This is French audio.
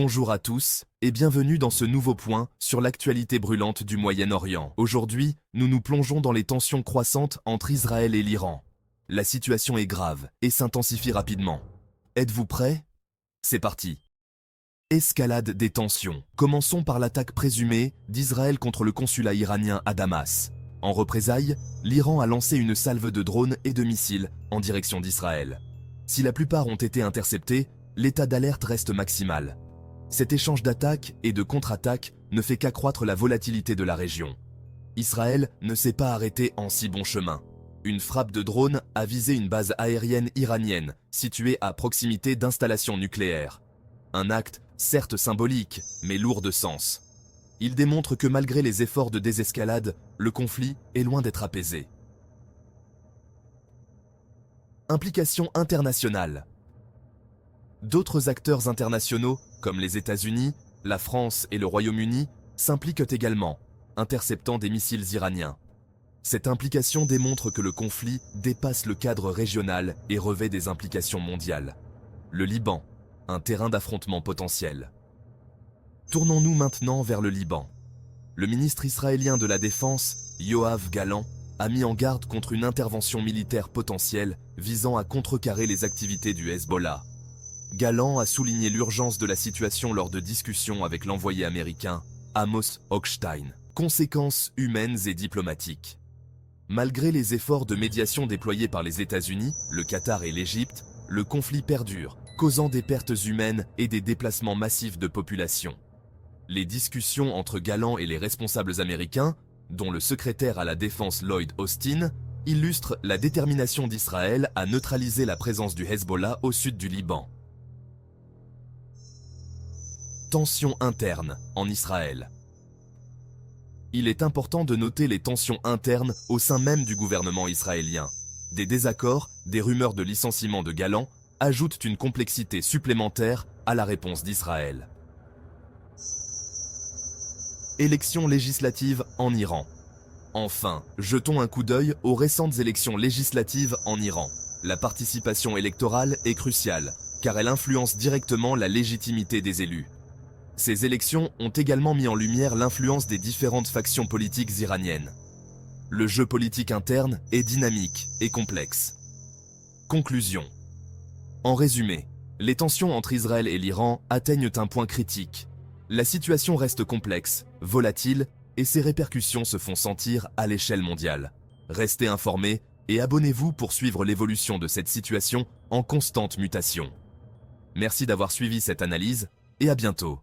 Bonjour à tous, et bienvenue dans ce nouveau point sur l'actualité brûlante du Moyen-Orient. Aujourd'hui, nous nous plongeons dans les tensions croissantes entre Israël et l'Iran. La situation est grave et s'intensifie rapidement. Êtes-vous prêts? C'est parti. Escalade des tensions. Commençons par l'attaque présumée d'Israël contre le consulat iranien à Damas. En représailles, l'Iran a lancé une salve de drones et de missiles en direction d'Israël. Si la plupart ont été interceptés, l'état d'alerte reste maximal. Cet échange d'attaques et de contre-attaques ne fait qu'accroître la volatilité de la région. Israël ne s'est pas arrêté en si bon chemin. Une frappe de drone a visé une base aérienne iranienne située à proximité d'installations nucléaires. Un acte certes symbolique, mais lourd de sens. Il démontre que malgré les efforts de désescalade, le conflit est loin d'être apaisé. Implications internationales. D'autres acteurs internationaux, comme les États-Unis, la France et le Royaume-Uni, s'impliquent également, interceptant des missiles iraniens. Cette implication démontre que le conflit dépasse le cadre régional et revêt des implications mondiales. Le Liban, un terrain d'affrontement potentiel. Tournons-nous maintenant vers le Liban. Le ministre israélien de la Défense, Yoav Gallant, a mis en garde contre une intervention militaire potentielle visant à contrecarrer les activités du Hezbollah. Gallant a souligné l'urgence de la situation lors de discussions avec l'envoyé américain, Amos Hochstein. Conséquences humaines et diplomatiques. Malgré les efforts de médiation déployés par les États-Unis, le Qatar et l'Égypte, le conflit perdure, causant des pertes humaines et des déplacements massifs de population. Les discussions entre Gallant et les responsables américains, dont le secrétaire à la Défense Lloyd Austin, illustrent la détermination d'Israël à neutraliser la présence du Hezbollah au sud du Liban. Tensions internes en Israël. Il est important de noter les tensions internes au sein même du gouvernement israélien. Des désaccords, des rumeurs de licenciement de Gallant ajoutent une complexité supplémentaire à la réponse d'Israël. Élections législatives en Iran. Enfin, jetons un coup d'œil aux récentes élections législatives en Iran. La participation électorale est cruciale, car elle influence directement la légitimité des élus. Ces élections ont également mis en lumière l'influence des différentes factions politiques iraniennes. Le jeu politique interne est dynamique et complexe. Conclusion. En résumé, les tensions entre Israël et l'Iran atteignent un point critique. La situation reste complexe, volatile, et ses répercussions se font sentir à l'échelle mondiale. Restez informés et abonnez-vous pour suivre l'évolution de cette situation en constante mutation. Merci d'avoir suivi cette analyse et à bientôt.